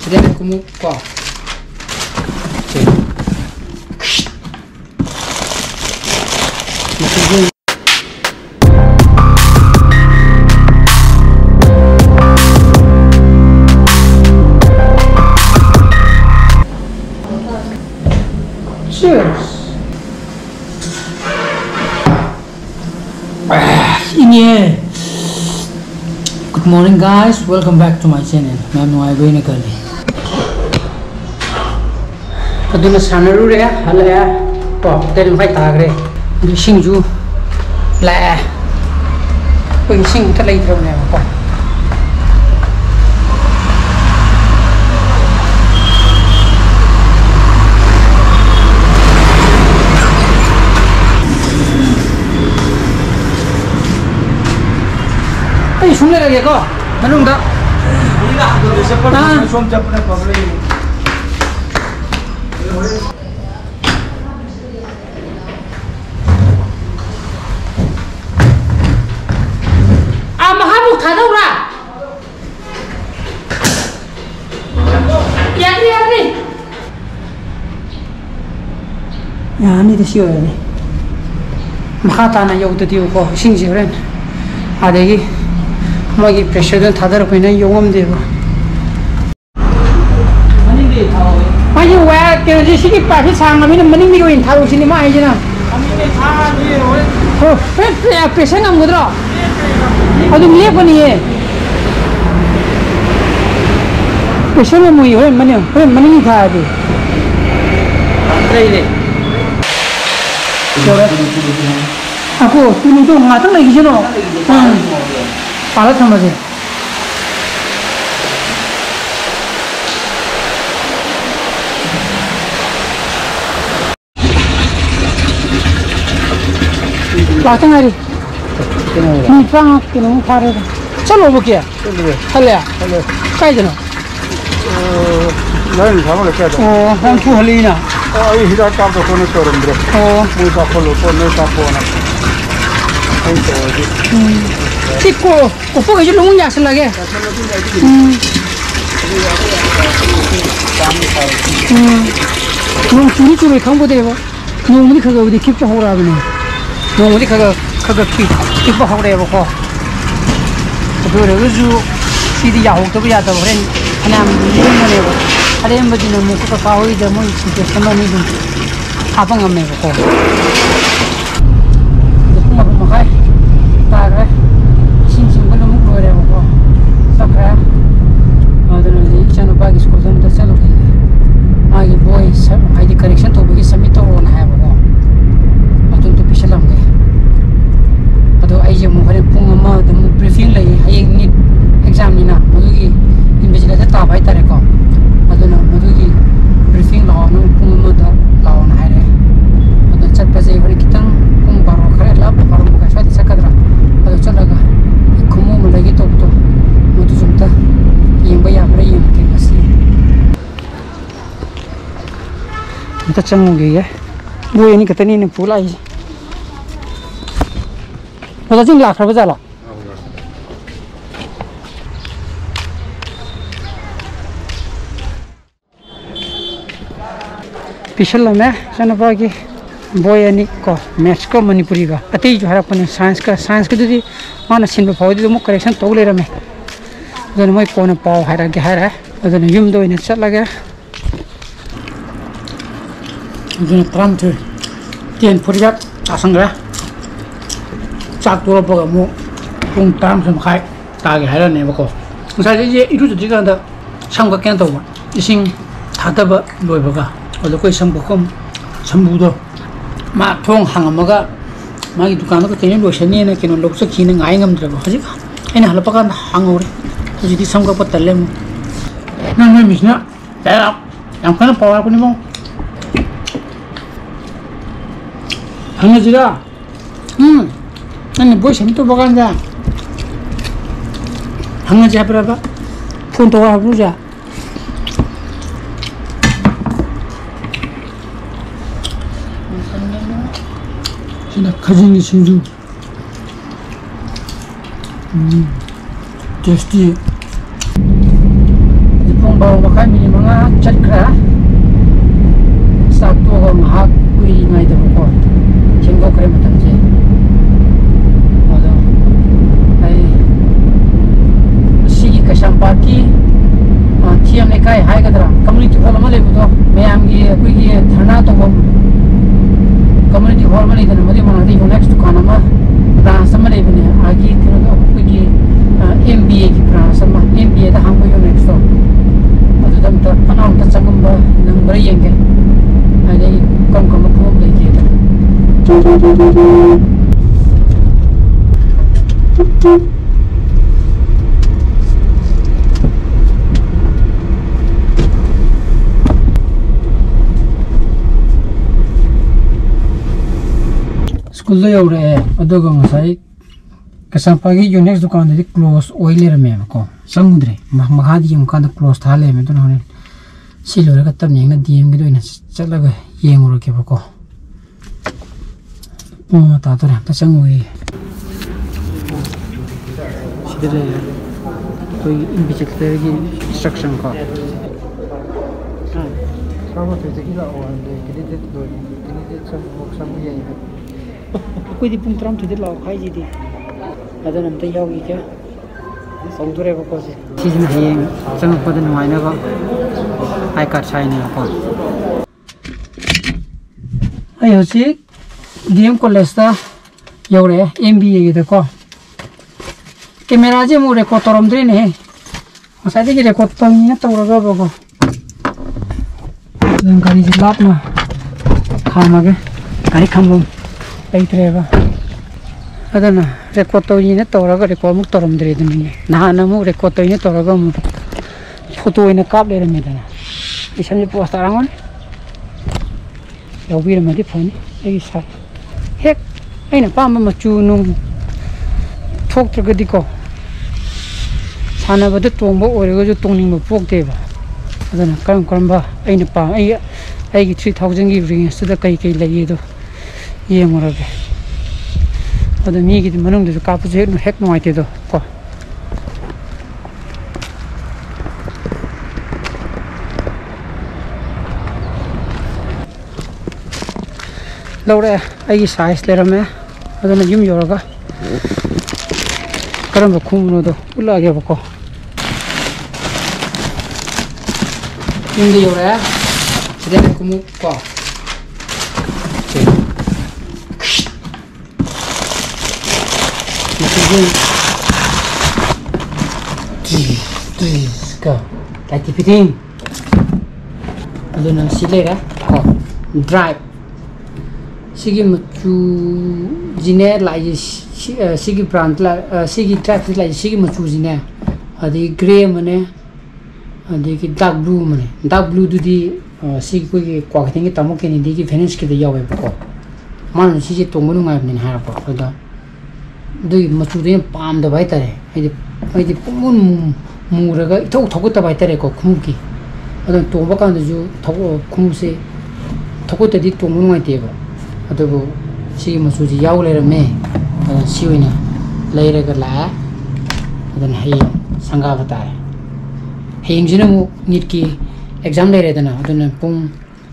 Then como qual? Cheers. Yeah. Good morning guys, welcome back to my channel. I'm going to Kaduna sanaru re halaya ko tel vai tagre singju la ko sing ta lai thram ne ko ai sumle lage ko manung da ila do se par som chapne pagle Mahmud thadau ra yakni yani de siyo yani mahata na yauda diu ko singji ren adegi magi pressure den thadar ko na yongam de ko mani de thao mai wa ke ji sigi pa phi sang ma mani mi ko in thau sini ma ai jina ami ne tha ni ho pressure ngam godro adum le pani ye pressure mo yo mani ni tha de dai le aku tuni to ngatang lagi jeno pala sama je Latang hari ni pang kino khare chalo bo kya halya kai jano lain thama le kya oh han thu halina ai hira ka to kono torum bro oh mu ka kholo kono ka pona ai to tikko ko ge lu nya sala ge no churi churi kham bo de bo no muni kha ga de kip cha hora bne no muni kha ga kip ba hora bo ko do re ju si di ya ho to ya to ren anam ni mo ne bo are em badi no mu ko ka hoi de mo si ke sama ni dum apa ngam me bo ko ma ma kai ta ga sin sin ba no mu ko re bo ko sa ka adana ni chano ba gi ko dan da chalo ki ai boy sa ai di correction to bi submit to on ha bo ko atun to pisalam ge ado ai je mo hare pung ma da mu briefing lai hayeng ni exam ni na mo gi invigilator ta bai tare ko aduna mo gi briefing la no pung ma da la on ha re ado chat pa je hore kitang pung baro khare la baro mo ka shadi sakadra ado chalaga khumu mo lagi to mo tu jumta yeng ba ya pre yeng ke asi ta changu ge ye bo ye ni katani ne pula ai nó chính lạc rồi bây giờ là पिछल में चनपा की बोय अनि को maths को मणिपुरी का अति जो हरपने science के दुदी माना सिन फाउदी दो करेक्शन तो ले रमे जन मै कोन पाव हारा के हारा जन युम दो ने चल लगे जन ट्राम थे तीन पुरिया आसंगरा चाक तो बग मो पुंग ताम सम खाय तागे हारा ने बको मुसा जे इरु जुदि का दा संग केन तो इसिंग थादब लोइबगा अदो कोई संबुकम संबुदो मा थोंग हंगमगा मागी दुकान को केन लोसने ने केन लोक सखिन ngai ngam द्रबो हजि एना हलपा का हंगौरे हजि संग पतले मु नंग नै मिसना ता याम खाना पावा पनि मो हंगजिरा नन्ने बोय सम तो बगान जा हंगजा ब्राबा फोन तो आ बुजा 진짜 가진이 신주 테스티 이뽕 bau makai mini manga chakra satu orang hak kui ngai dah pokok cengkok keren macam je ada ai sigi kasampati tiam nekai hai kadra community hall ma lebu to mayam gi kui gi thana to community hall ma le dana madi mana di next to kana ma branch ma lebu ne agi thira to kui gi MBA ki branch ma MBA da hang ko yo next to adu dam ta panam ta changam ba number yenge ai dei kom kom ko le ki ta school lo yore adoga ngasai kasampagi yonex dukan de close oiler me ko samudre mahadi yum kan close thale me don honen silore ka tam neng na diem gi doina chalaga yenguro ke bako ta to ta sangui sidere to invitate gi instruction ko sao có thể chỉ là cái sam ye कोई दी पुंग त्रम थुदे लाओ खाई जी दी अदन हम ते याव की क्या सौदरे बको से चीज में है संग पदन वाइना को आई कार्ड साइन को आयो सी डीएम कॉलेज ता यौरे एमबीए के को कैमरा जे मु रेकॉर्ड तरम द्रे ने साइड के रेकॉर्ड तो नि तौरगा बको गाड़ी जे लात में खामागे गाड़ी खम्बम ಐತ್ರೇವ ಅದನ್ನ ರೆಕಾರ್ಡ್ ತೋಯಿನ ತೋರಗ ರೆಕಾರ್ಡ್ ಮುಕ್ ತರಮ್ದ್ರಿ ಇದನ್ನ ನಾನ ಮು ರೆಕಾರ್ಡ್ ತೋಯಿನ ತೋರಗ ಮು ಫೋಟೋ ಇನ ಕಾಪ್ ಲೇರ ಮೇದನ ಇಸಂಜೆ ಪೋಸ್ಟ್ ಆರಂಗನ್ ಯೌಬಿರ ಮದಿ ಫೋನ್ ಐ ಸಾ ಹೇಕ್ ಐನ ಪಾಮ ಮಚು ನು ಥೋಕ್ತ್ರಗದಿ ಕೋ ಸಾನಬದ ತೋಂಬ ಓರೆಗಜು ತೋಂನಿಂಬ ಪೋಕ್ತೇವ ಅದನ್ನ ಕರಂಬ ಐನ ಪಾ ಐಗಿ 3000 ಗಿ ರೇಂಜ್ ದ ಕೈ ಕೈ ಲೈಯೆದು ये मोरगे अद मी की मनंग दे काप जे हेक नो आइते दो को लौरे आई साइज ले रमे अदन युम योरगा करम खुमनो दो उला गे बको इंदी योरे दे कुमु को go like fitting aduna silera ko drive sigi machu jine lai sigi brand la sigi drive lai sigi machu jine adi gray mane adi ki dark blue du di sigi ko ki kwa thing ki tamo ke ni di ki finish ki de yawe ko man sigi tongmanu ngai ni ha ko da du machu de pam da bai tare ai pumun muraga ithau thogota bai tare ko khumuki adon tongba kan ju thogo khumse thogota di tongmu ngai teba adobo si machu ji yaw le me si wina leire ga la adon hai sanga batare heng jina mu nit ki exam le re dana adon pung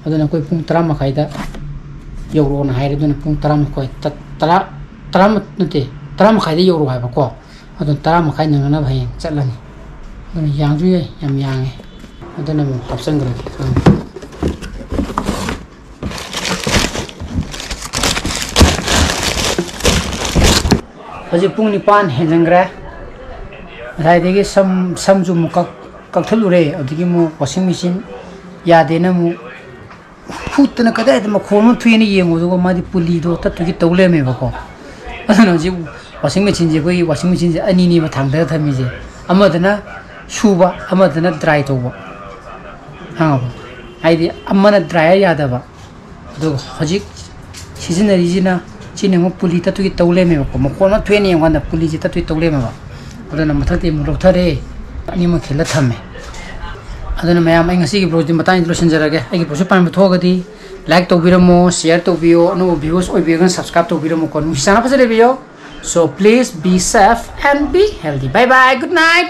adon koi pung 3 makhai da yoro na haire adon pung 3 koi tara nate 3 makhai da yoro hai ba ko adon 3 makhai nang na bhai chatlani adon yang ju ye yam yang e adon mu hapsang gra Haji pung nipan henjangra rai degi sam ju mu kak thalure adigi mu washing machine ya de na mu futna kada de ma khom thuini yengo do ma di puli do ta tu gi tole me ba ko adana ji washing machine je boi washing machine je ani ni ma thang da thami je amadana shuba amadana dry to ba ha ba ai di amana dry ya da ba do haji seasonary jina चिनेंगो पुली ततु की तौले में को मकोन मा थ्वेनी Yangon दा पुली जी ततु तौले में बा अदना मथते मु रोथरे अनि म खेला थमे अदना मया मै ngasi की ब्रोज मताइन लोशन जरागे आई की पोस पान थोगदी लाइक तो बिरमो शेयर तो बियो अनु व्यूअर्स ओइ बिगन सब्सक्राइब तो बिरमो कोन मिसाना फसले बियो so please be safe and be healthy bye bye good night